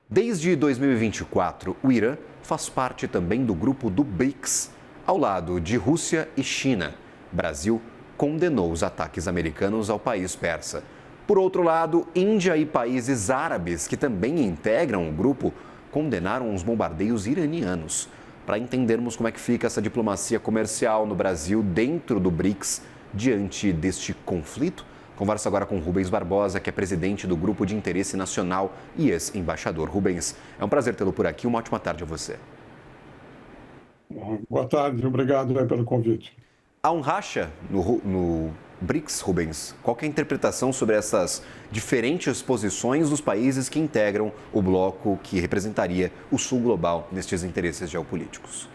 Desde 2024, o Irã faz parte também do grupo do BRICS, ao lado de Rússia e China. O Brasil condenou os ataques americanos ao país persa. Por outro lado, Índia e países árabes, que também integram o grupo, condenaram os bombardeios iranianos. Para entendermos como é que fica essa diplomacia comercial no Brasil dentro do BRICS diante deste conflito, converso agora com Rubens Barbosa, que é presidente do Grupo de Interesse Nacional e ex-embaixador. Rubens, é um prazer tê-lo por aqui. Uma ótima tarde a você. Boa tarde, obrigado pelo convite. Há um racha no BRICS, Rubens. Qual que é a interpretação sobre essas diferentes posições dos países que integram o bloco que representaria o sul global nestes interesses geopolíticos?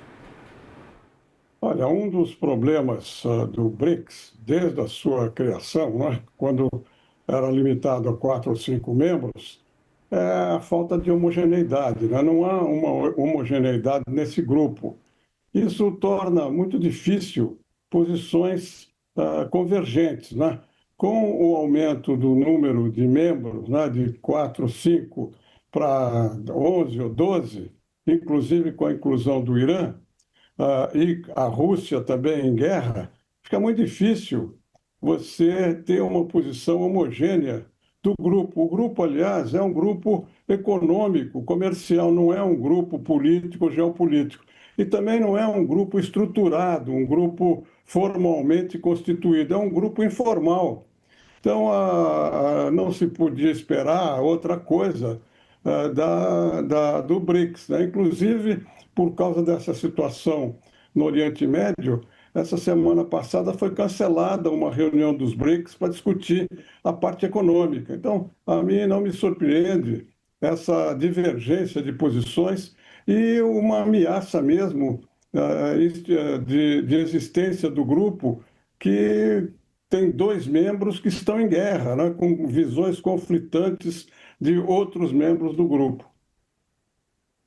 Olha, um dos problemas do BRICS, desde a sua criação, né, quando era limitado a 4 ou 5 membros, é a falta de homogeneidade, né? Não há uma homogeneidade nesse grupo. Isso torna muito difícil posições convergentes, né? Com o aumento do número de membros, né, de 4, 5 para 11 ou 12, inclusive com a inclusão do Irã, e a Rússia também em guerra, fica muito difícil você ter uma posição homogênea do grupo. O grupo, aliás, é um grupo econômico, comercial, não é um grupo político, geopolítico. E também não é um grupo estruturado, um grupo formalmente constituído, é um grupo informal. Então, não se podia esperar outra coisa do BRICS, né? Inclusive, por causa dessa situação no Oriente Médio, essa semana passada foi cancelada uma reunião dos BRICS para discutir a parte econômica. Então, a mim não me surpreende essa divergência de posições e uma ameaça mesmo de existência do grupo que tem 2 membros que estão em guerra, né, com visões conflitantes de outros membros do grupo.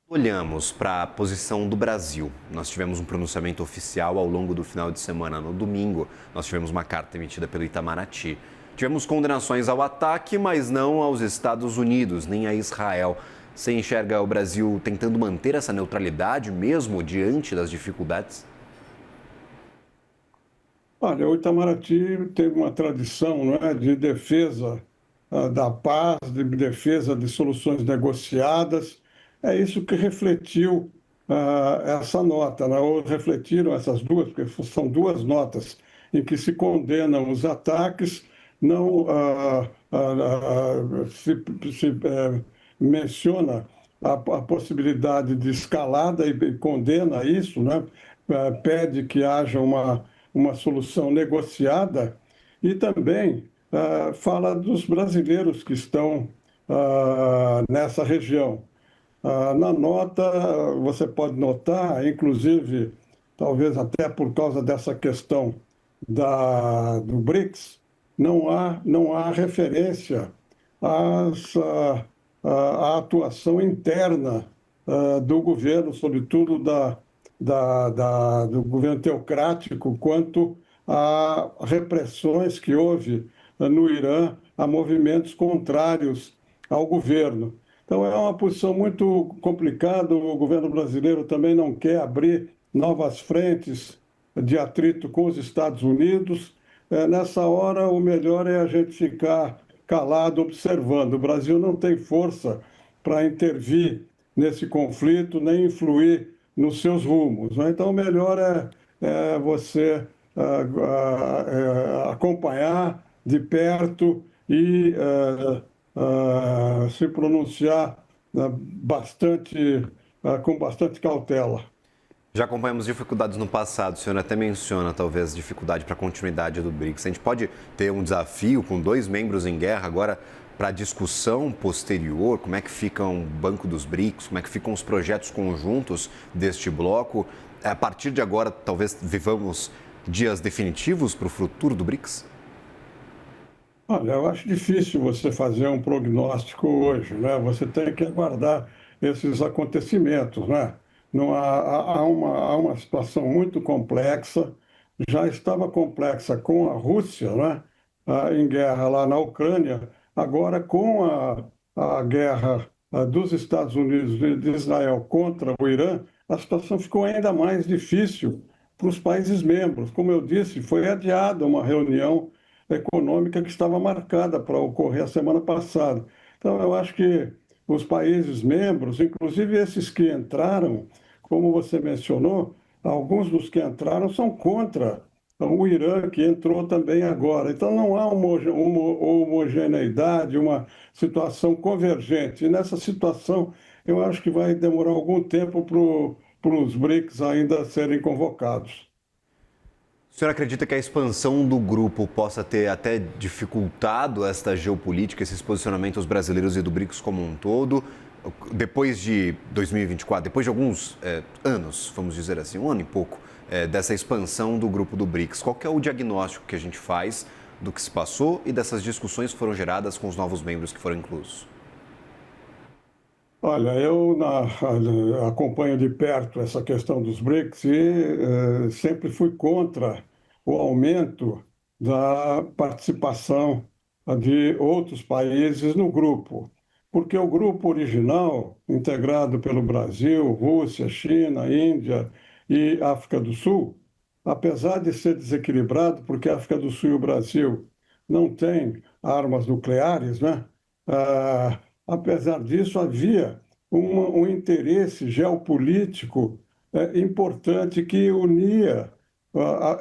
Olhamos para a posição do Brasil. Nós tivemos um pronunciamento oficial ao longo do final de semana. No domingo, nós tivemos uma carta emitida pelo Itamaraty. Tivemos condenações ao ataque, mas não aos Estados Unidos, nem a Israel. Você enxerga o Brasil tentando manter essa neutralidade mesmo diante das dificuldades? Olha, o Itamaraty tem uma tradição, não é, de defesa da paz, de defesa de soluções negociadas. É isso que refletiu essa nota, né? Ou refletiram essas duas, porque são 2 notas em que se condenam os ataques, não se menciona a possibilidade de escalada e condena isso, né? Pede que haja uma solução negociada e também fala dos brasileiros que estão nessa região. Na nota, você pode notar, inclusive, talvez até por causa dessa questão do BRICS, não há referência à atuação interna do governo, sobretudo do governo teocrático, quanto a repressões que houve no Irã a movimentos contrários ao governo. Então, é uma posição muito complicada. O governo brasileiro também não quer abrir novas frentes de atrito com os Estados Unidos. Nessa hora, o melhor é a gente ficar calado, observando. O Brasil não tem força para intervir nesse conflito, nem influir nos seus rumos, né? Então, o melhor é você acompanhar de perto e se pronunciar com bastante cautela. Já acompanhamos dificuldades no passado, o senhor até menciona talvez dificuldade para a continuidade do BRICS. A gente pode ter um desafio com 2 membros em guerra agora para a discussão posterior, como é que fica o Banco dos BRICS, como é que ficam os projetos conjuntos deste bloco. A partir de agora, talvez vivamos dias definitivos para o futuro do BRICS? Olha, eu acho difícil você fazer um prognóstico hoje, né? Você tem que aguardar esses acontecimentos, né? Não há uma situação muito complexa, já estava complexa com a Rússia, né? Em guerra lá na Ucrânia, agora com a guerra dos Estados Unidos e de Israel contra o Irã, a situação ficou ainda mais difícil para os países membros. Como eu disse, foi adiada uma reunião econômica que estava marcada para ocorrer a semana passada. Então, eu acho que os países membros, inclusive esses que entraram, como você mencionou, alguns dos que entraram são contra o Irã, que entrou também agora. Então, não há uma homogeneidade, uma situação convergente. E nessa situação, eu acho que vai demorar algum tempo para os BRICS ainda serem convocados. O senhor acredita que a expansão do grupo possa ter até dificultado esta geopolítica, esses posicionamentos brasileiros e do BRICS como um todo? Depois de 2024, depois de alguns anos, vamos dizer assim, um ano e pouco, dessa expansão do grupo do BRICS, qual que é o diagnóstico que a gente faz do que se passou e dessas discussões que foram geradas com os novos membros que foram inclusos? Olha, eu acompanho de perto essa questão dos BRICS e sempre fui contra o aumento da participação de outros países no grupo, porque o grupo original, integrado pelo Brasil, Rússia, China, Índia e África do Sul, apesar de ser desequilibrado, porque a África do Sul e o Brasil não têm armas nucleares, né? Apesar disso, havia um interesse geopolítico importante que unia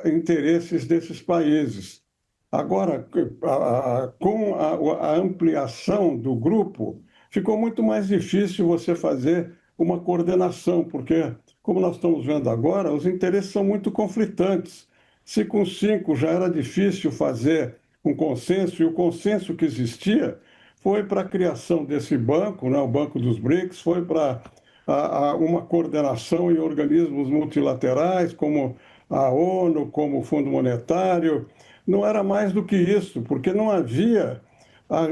interesses desses países. Agora, com a ampliação do grupo, ficou muito mais difícil você fazer uma coordenação, porque, como nós estamos vendo agora, os interesses são muito conflitantes. Se com 5 já era difícil fazer um consenso, e o consenso que existia foi para a criação desse banco, né, o Banco dos BRICS, foi para uma coordenação em organismos multilaterais, como a ONU, como o Fundo Monetário. Não era mais do que isso, porque não havia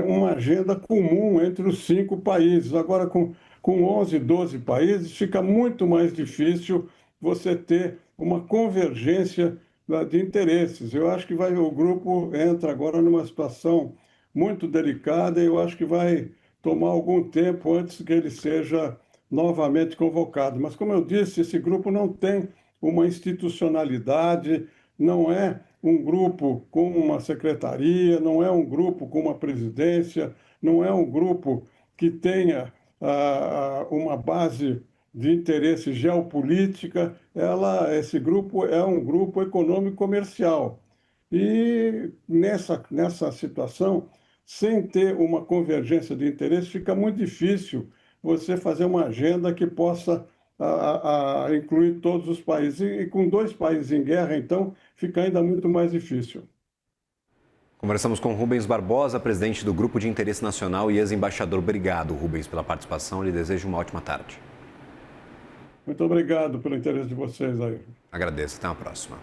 uma agenda comum entre os 5 países. Agora, com 11, 12 países, fica muito mais difícil você ter uma convergência de interesses. Eu acho que o grupo entra agora numa situação muito delicada e eu acho que vai tomar algum tempo antes que ele seja novamente convocado. Mas, como eu disse, esse grupo não tem uma institucionalidade, não é um grupo com uma secretaria, não é um grupo com uma presidência, não é um grupo que tenha uma base de interesse geopolítica. Esse grupo é um grupo econômico-comercial. E nessa situação, sem ter uma convergência de interesse, fica muito difícil você fazer uma agenda que possa incluir todos os países. E com 2 países em guerra, então, fica ainda muito mais difícil. Conversamos com Rubens Barbosa, presidente do Grupo de Interesse Nacional e ex-embaixador. Obrigado, Rubens, pela participação. Lhe desejo uma ótima tarde. Muito obrigado pelo interesse de vocês aí. Agradeço. Até a próxima.